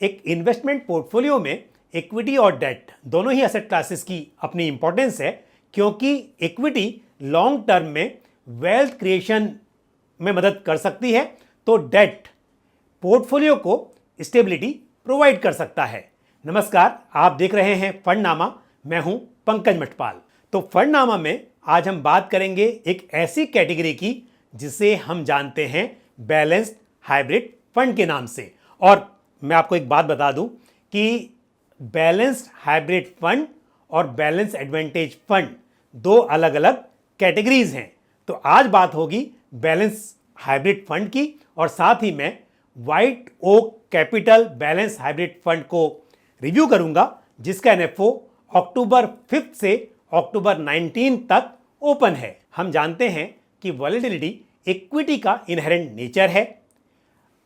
एक investment portfolio में equity और डेट दोनों ही एसेट क्लासेस की अपनी इंपॉर्टेंस है, क्योंकि इक्विटी लॉन्ग टर्म में वेल्थ क्रिएशन में मदद कर सकती है, तो डेट पोर्टफोलियो को स्टेबिलिटी प्रोवाइड कर सकता है। नमस्कार, आप देख रहे हैं फंडनामा। मैं हूं पंकज मठपाल। तो फंडनामा में आज हम बात करेंगे एक ऐसी कैटेगरी की जिसे हम जानते हैं बैलेंस्ड हाइब्रिड फंड के नाम से। और मैं आपको एक बात बता दूं कि बैलेंस्ड हाइब्रिड फंड और बैलेंस एडवांटेज फंड दो अलग अलग कैटेगरीज हैं। तो आज बात होगी बैलेंस हाइब्रिड फंड की, और साथ ही मैं white oak capital balance hybrid fund को रिव्यू करूंगा, जिसका एनएफओ अक्टूबर 5 से अक्टूबर 19 तक ओपन है। हम जानते हैं कि वॉलेटिलिटी इक्विटी का इनहेरेंट नेचर है।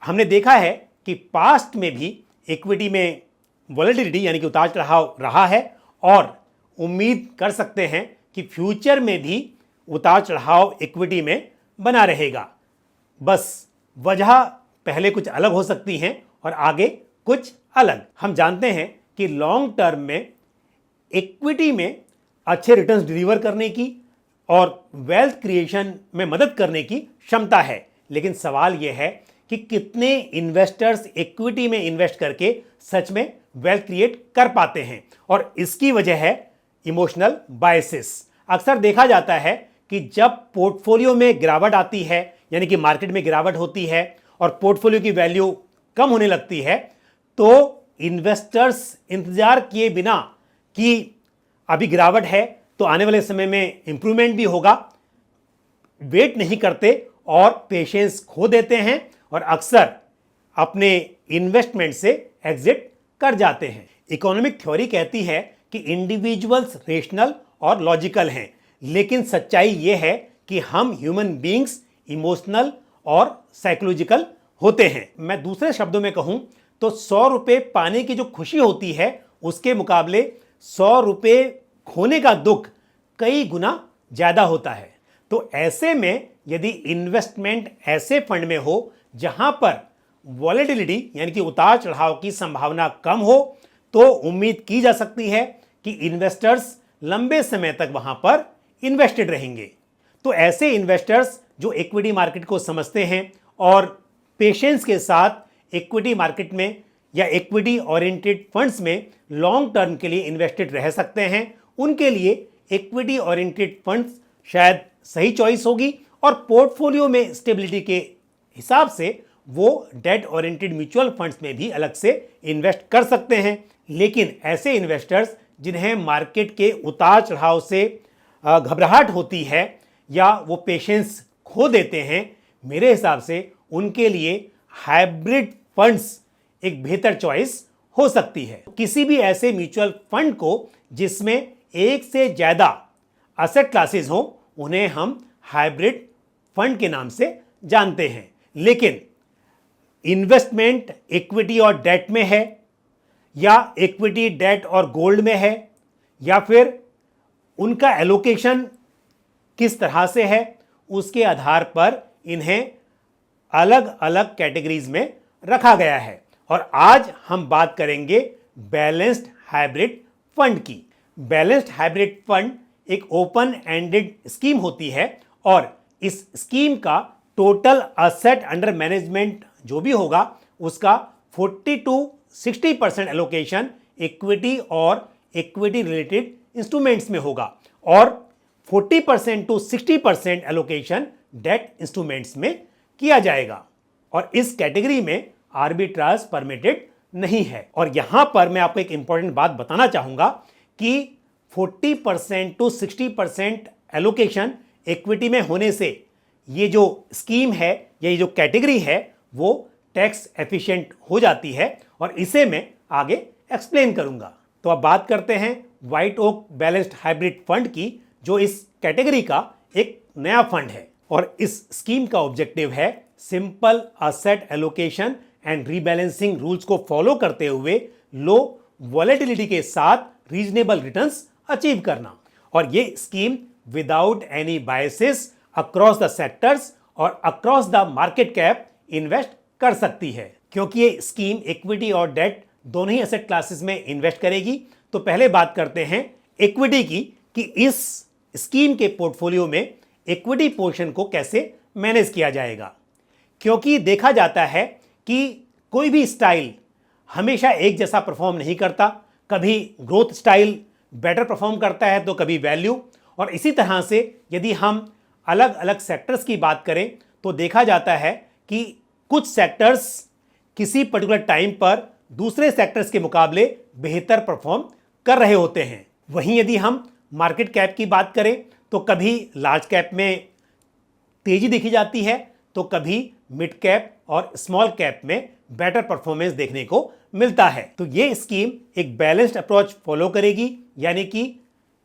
हमने देखा है कि पास्ट में भी इक्विटी में वॉलेटिलिटी यानी कि उतार चढ़ाव रहा है, और उम्मीद कर सकते हैं कि फ्यूचर में भी उतार चढ़ाव इक्विटी में बना रहेगा। बस वजह पहले कुछ अलग हो सकती हैं और आगे कुछ अलग। हम जानते हैं कि लॉन्ग टर्म में इक्विटी में अच्छे रिटर्न्स डिलीवर करने की और वेल्थ क्रिएशन में मदद करने की क्षमता है, लेकिन सवाल यह है कि कितने इन्वेस्टर्स इक्विटी में इन्वेस्ट करके सच में वेल्थ क्रिएट कर पाते हैं। और इसकी वजह है इमोशनल बायसेस। अक्सर देखा जाता है कि जब पोर्टफोलियो में गिरावट आती है, यानी कि मार्केट में गिरावट होती है और पोर्टफोलियो की वैल्यू कम होने लगती है, तो इन्वेस्टर्स इंतजार किए बिना कि अभी गिरावट है तो आने वाले समय में इंप्रूवमेंट भी होगा, वेट नहीं करते और पेशेंस खो देते हैं और अक्सर अपने इन्वेस्टमेंट से एग्जिट कर जाते हैं। इकोनॉमिक थ्योरी कहती है कि इंडिविजुअल्स रेशनल और लॉजिकल हैं, लेकिन सच्चाई यह है कि हम ह्यूमन बीइंग्स इमोशनल और साइकोलॉजिकल होते हैं। मैं दूसरे शब्दों में कहूं तो 100 रुपए पाने की जो खुशी होती है, उसके मुकाबले 100 रुपए खोने का दुख कई गुना ज्यादा होता है। तो ऐसे में यदि इन्वेस्टमेंट ऐसे फंड में हो जहां पर वॉलेटिलिटी यानी कि उतार चढ़ाव की संभावना कम हो, तो उम्मीद की जा सकती है कि इन्वेस्टर्स लंबे समय तक वहां पर इन्वेस्टेड रहेंगे। तो ऐसे इन्वेस्टर्स जो इक्विटी मार्केट को समझते हैं और पेशेंस के साथ इक्विटी मार्केट में या इक्विटी ओरिएंटेड फंड्स में लॉन्ग टर्म के लिए इन्वेस्टेड रह सकते हैं, उनके लिए इक्विटी ओरिएंटेड फंड्स शायद सही चॉइस होगी। और पोर्टफोलियो में स्टेबिलिटी के हिसाब से वो डेट ओरिएंटेड म्यूचुअल फंड्स में भी अलग से इन्वेस्ट कर सकते हैं। लेकिन ऐसे इन्वेस्टर्स जिन्हें मार्केट के उतार चढ़ाव से घबराहट होती है या वो पेशेंस खो देते हैं, मेरे हिसाब से उनके लिए हाइब्रिड फंड्स एक बेहतर चॉइस हो सकती है। किसी भी ऐसे म्यूचुअल फंड को जिसमें एक से ज्यादा एसेट क्लासेस हो, उन्हें हम हाइब्रिड फंड के नाम से जानते हैं। लेकिन इन्वेस्टमेंट इक्विटी और डेट में है, या इक्विटी डेट और गोल्ड में है, या फिर उनका एलोकेशन किस तरह से है, उसके आधार पर इन्हें अलग अलग कैटेगरीज में रखा गया है। और आज हम बात करेंगे बैलेंस्ड हाइब्रिड फंड की। बैलेंस्ड हाइब्रिड फंड एक ओपन एंडेड स्कीम होती है, और इस स्कीम का टोटल असेट अंडर मैनेजमेंट जो भी होगा, उसका 40 to 60% एलोकेशन इक्विटी और इक्विटी रिलेटेड इंस्ट्रूमेंट्स में होगा, और 40% to 60% एलोकेशन डेट इंस्ट्रूमेंट्स में किया जाएगा। और इस कैटेगरी में आर्बिट्राज परमिटेड नहीं है। और यहां पर मैं आपको एक इंपॉर्टेंट बात बताना चाहूंगा कि 40% to 60% एलोकेशन इक्विटी में होने से ये जो स्कीम है, ये जो कैटेगरी है, वो टैक्स एफिशिएंट हो जाती है, और इसे मैं आगे एक्सप्लेन करूंगा। तो अब बात करते हैं white oak balanced hybrid fund की, जो इस कैटेगरी का एक नया फंड है। और इस स्कीम का ऑब्जेक्टिव है simple asset allocation and rebalancing rules को फॉलो करते हुए लो वॉलेटिलिटी के साथ रीजनेबल रिटर्न्स अचीव करना। और ये scheme without any biases across the sectors और across the market cap invest कर सकती है। क्योंकि ये स्कीम इक्विटी और डेट दोनों ही एसेट क्लासेस में इन्वेस्ट करेगी। तो पहले बात करते हैं इक्विटी की कि इस स्कीम के पोर्टफोलियो में इक्विटी पोर्शन को कैसे मैनेज किया जाएगा। क्योंकि देखा जाता है कि कोई भी स्टाइल हमेशा एक जैसा परफॉर्म नहीं करता, कभी ग्रोथ स्टाइल बेटर परफॉर्म करता है तो कभी वैल्यू। और इसी तरह से यदि हम अलग अलग सेक्टर्स की बात करें तो देखा जाता है कि कुछ सेक्टर्स किसी पर्टिकुलर टाइम पर दूसरे सेक्टर्स के मुकाबले बेहतर परफॉर्म कर रहे होते हैं। वहीं यदि हम मार्केट कैप की बात करें तो कभी लार्ज कैप में तेजी देखी जाती है तो कभी मिड कैप और स्मॉल कैप में बेटर परफॉर्मेंस देखने को मिलता है। तो ये स्कीम एक बैलेंस्ड अप्रोच फॉलो करेगी, यानी कि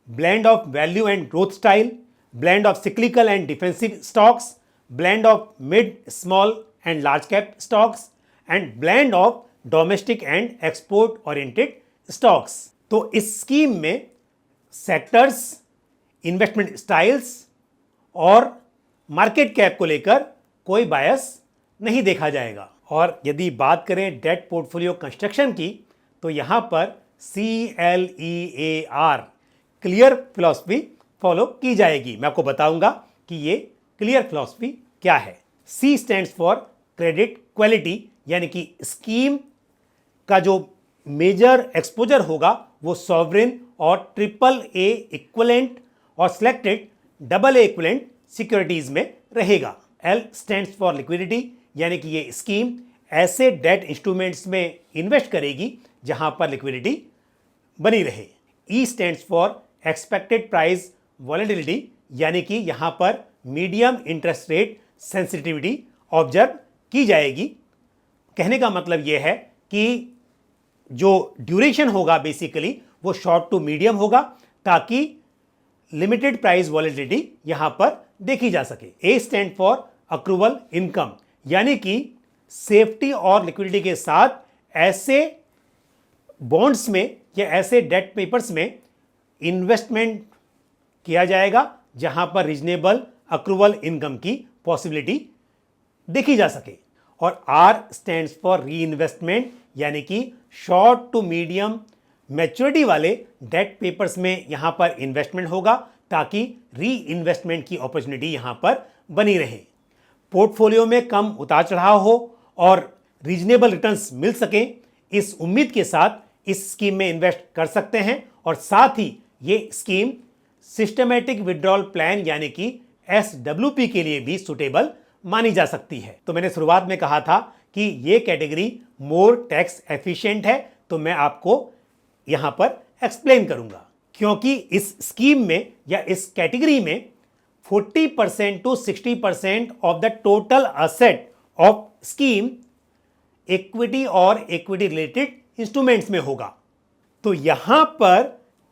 blend of value and growth style, blend of cyclical and defensive stocks, blend of mid, small and large cap stocks and blend of domestic and export oriented stocks। तो इस scheme में sectors, investment styles और market cap को लेकर कोई बायस नहीं देखा जाएगा। और यदि बात करें डेट पोर्टफोलियो कंस्ट्रक्शन की तो यहाँ पर CLEAR क्लियर फिलॉसफी फॉलो की जाएगी। मैं आपको बताऊंगा कि ये क्लियर फिलॉसफी क्या है। C stands for credit quality, यानी कि स्कीम का जो मेजर एक्सपोजर होगा वो सॉवरेन और AAA इक्विवेलेंट और सिलेक्टेड AA इक्विवेलेंट सिक्योरिटीज में रहेगा। L स्टैंड्स फॉर लिक्विडिटी, यानी कि ये स्कीम ऐसे डेट इंस्ट्रूमेंट्स में इन्वेस्ट करेगी जहां पर लिक्विडिटी बनी रहे। E stands for expected price volatility, यानी कि यहां पर medium interest rate sensitivity observe की जाएगी। कहने का मतलब यह है कि जो ड्यूरेशन होगा बेसिकली वो शॉर्ट टू मीडियम होगा ताकि लिमिटेड प्राइस वॉलेटिलिटी यहां पर देखी जा सके। ए स्टैंड फॉर अक्रूवल इनकम, यानी कि सेफ्टी और लिक्विडिटी के साथ ऐसे बॉन्ड्स में या ऐसे डेट पेपर्स में इन्वेस्टमेंट किया जाएगा जहां पर रीजनेबल अक्रूवल इनकम की पॉसिबिलिटी देखी जा सके। और R stands for reinvestment, यानी कि शॉर्ट टू मीडियम मैच्योरिटी वाले डेट पेपर्स में यहां पर इन्वेस्टमेंट होगा ताकि री इन्वेस्टमेंट की अपॉर्चुनिटी यहां पर बनी रहे, पोर्टफोलियो में कम उतार चढ़ाव हो और रीजनेबल रिटर्न्स मिल सके। इस उम्मीद के साथ इस स्कीम में इन्वेस्ट कर सकते हैं। और साथ ही ये स्कीम सिस्टमैटिक विड्रॉल प्लान यानी कि SWP के लिए भी सुटेबल मानी जा सकती है। तो मैंने शुरुआत में कहा था कि ये कैटेगरी मोर टैक्स एफिशिएंट है, तो मैं आपको यहां पर एक्सप्लेन करूंगा। क्योंकि इस स्कीम में या इस कैटेगरी में 40% to 60% of the total asset of scheme equity और इक्विटी रिलेटेड इंस्ट्रूमेंट्स में होगा। तो यहां पर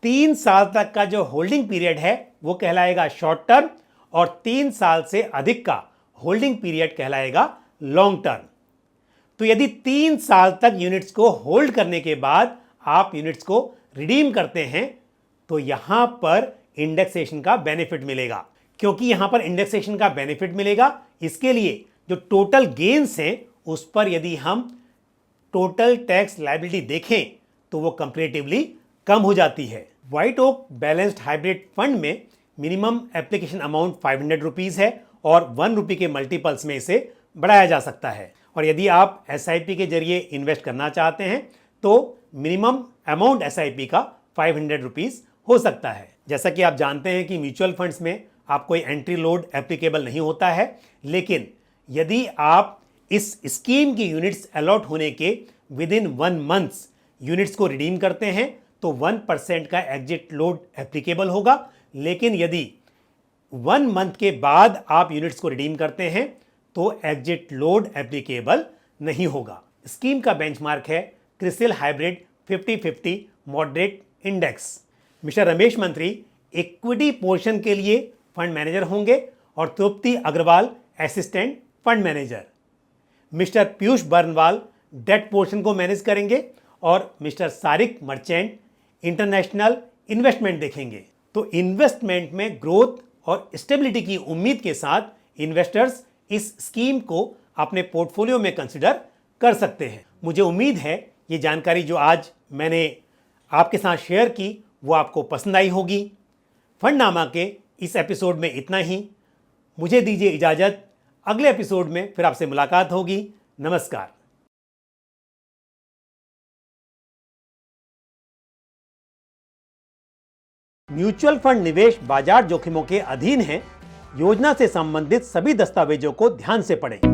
3 साल तक का जो होल्डिंग पीरियड है वो कहलाएगा शॉर्ट टर्म और 3 साल से अधिक का होल्डिंग पीरियड कहलाएगा लॉन्ग टर्म। तो यदि 3 साल तक यूनिट्स को होल्ड करने के बाद आप यूनिट्स को रिडीम करते हैं तो यहां पर इंडेक्सेशन का बेनिफिट मिलेगा। क्योंकि यहां पर इंडेक्सेशन का बेनिफिट मिलेगा, इसके लिए जो टोटल गेन्स हैं उस पर यदि हम टोटल टैक्स लायबिलिटी देखें तो वो कंपैरेटिवली कम हो जाती है। White oak balanced hybrid fund में मिनिमम एप्लीकेशन अमाउंट 500 रुपीज़ है और 1 रुपये के मल्टीपल्स में इसे बढ़ाया जा सकता है। और यदि आप SIP के जरिए इन्वेस्ट करना चाहते हैं तो मिनिमम अमाउंट SIP का 500 रुपीज़ हो सकता है। जैसा कि आप जानते हैं कि म्यूचुअल फंड्स में आप कोई एंट्री लोड एप्लीकेबल नहीं होता है, लेकिन यदि आप इस स्कीम की यूनिट्स अलॉट होने के विद इन 1 मंथ्स यूनिट्स को रिडीम करते हैं तो 1% का एग्जिट लोड एप्लीकेबल होगा। लेकिन यदि 1 मंथ के बाद आप यूनिट्स को रिडीम करते हैं तो एग्जिट लोड एप्लीकेबल नहीं होगा। स्कीम का बेंचमार्क है CRISIL hybrid 50-50 moderate index. Mister Ramesh Mantri equity portion के लिए फंड मैनेजर होंगे और Tripti Agarwal assistant fund manager. Mister Piyush Barnwal debt portion को मैनेज करेंगे और mister Sarik Merchant international investment देखेंगे। तो इन्वेस्टमेंट में ग्रोथ और स्टेबिलिटी की उम्मीद के साथ इन्वेस्टर्स इस स्कीम को अपने पोर्टफोलियो में कंसिडर कर सकते हैं। मुझे उम्मीद है ये जानकारी जो आज मैंने आपके साथ शेयर की वो आपको पसंद आई होगी। फंडनामा के इस एपिसोड में इतना ही। मुझे दीजिए इजाजत, अगले एपिसोड में फिर आपसे मुलाकात होगी। नमस्कार। म्यूचुअल फंड निवेश बाजार जोखिमों के अधीन है। योजना से संबंधित सभी दस्तावेजों को ध्यान से पढ़ें।